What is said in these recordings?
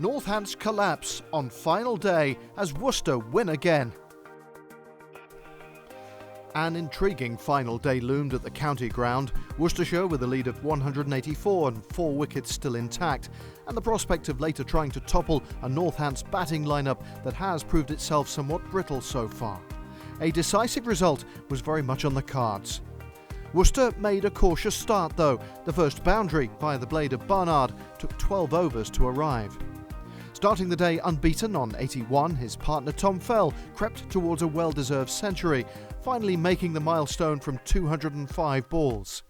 Northants collapse on final day as Worcester win again. An intriguing final day loomed at the county ground, Worcestershire with a lead of 184 and 4 wickets still intact, and the prospect of later trying to topple a Northants batting lineup that has proved itself somewhat brittle so far. A decisive result was very much on the cards. Worcester made a cautious start though. The first boundary via the blade of Barnard took 12 overs to arrive. Starting the day unbeaten on 81, his partner Tom Fell crept towards a well-deserved century, finally making the milestone from 205 balls.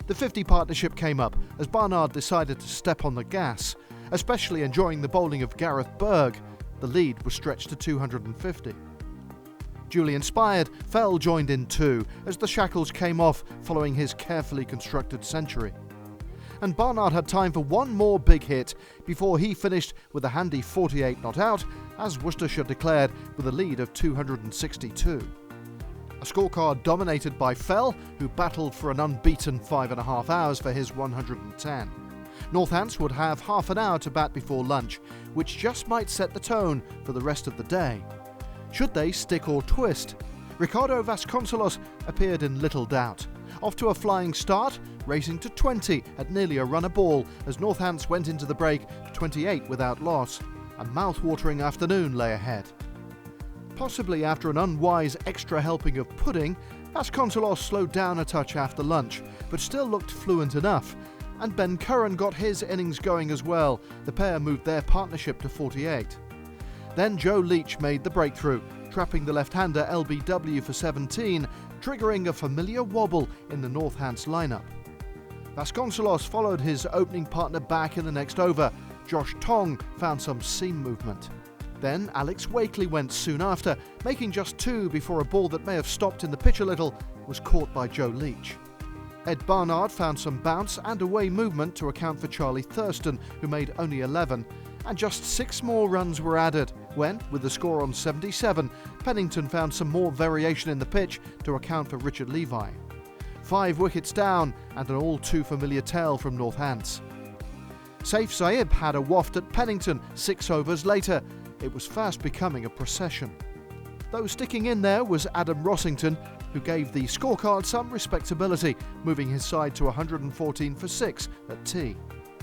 The 50 partnership came up as Barnard decided to step on the gas, especially enjoying the bowling of Gareth Berg. The lead was stretched to 250. Duly inspired, Fell joined in too as the shackles came off following his carefully constructed century. And Barnard had time for one more big hit before he finished with a handy 48 not out, as Worcestershire declared with a lead of 262. A scorecard dominated by Fell, who battled for an unbeaten 5.5 hours for his 110. Northants would have half an hour to bat before lunch, which just might set the tone for the rest of the day. Should they stick or twist? Ricardo Vasconcelos appeared in little doubt. Off to a flying start, racing to 20 at nearly a run a ball as Northants went into the break to 28 without loss. A mouth-watering afternoon lay ahead. Possibly after an unwise extra helping of pudding, Vasconcelos slowed down a touch after lunch, but still looked fluent enough. And Ben Curran got his innings going as well. The pair moved their partnership to 48. Then Joe Leach made the breakthrough, trapping the left-hander LBW for 17, triggering a familiar wobble in the Northants lineup. Vasconcelos followed his opening partner back in the next over. Josh Tong found some seam movement. Then Alex Wakely went soon after, making just 2 before a ball that may have stopped in the pitch a little was caught by Joe Leach. Ed Barnard found some bounce and away movement to account for Charlie Thurston, who made only 11, and just 6 more runs were added when, with the score on 77, Pennington found some more variation in the pitch to account for Richard Levi. 5 wickets down and an all-too-familiar tale from Northants. Saif Saib had a waft at Pennington 6 overs later. It was fast becoming a procession. Though sticking in there was Adam Rossington, who gave the scorecard some respectability, moving his side to 114 for 6 at tea.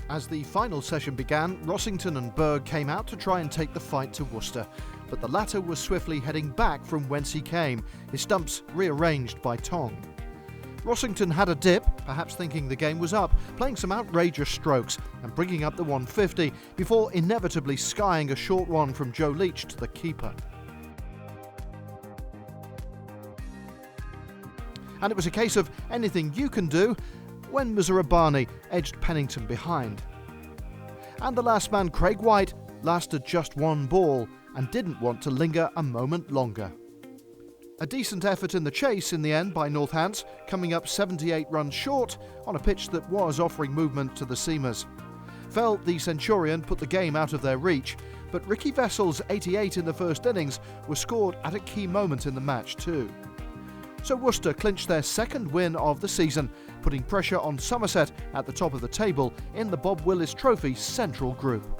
As the final session began, Rossington and Berg came out to try and take the fight to Worcester, but the latter was swiftly heading back from whence he came, his stumps rearranged by Tong. Rossington had a dip, perhaps thinking the game was up, playing some outrageous strokes and bringing up the 150 before inevitably skying a short one from Joe Leach to the keeper. And it was a case of anything you can do when Muzarabani edged Pennington behind. And the last man, Craig White, lasted just 1 ball and didn't want to linger a moment longer. A decent effort in the chase in the end by Northants, coming up 78 runs short on a pitch that was offering movement to the seamers. Fell, the Centurion, put the game out of their reach, but Ricky Vessel's 88 in the first innings was scored at a key moment in the match too. So Worcester clinched their 2nd win of the season, putting pressure on Somerset at the top of the table in the Bob Willis Trophy Central Group.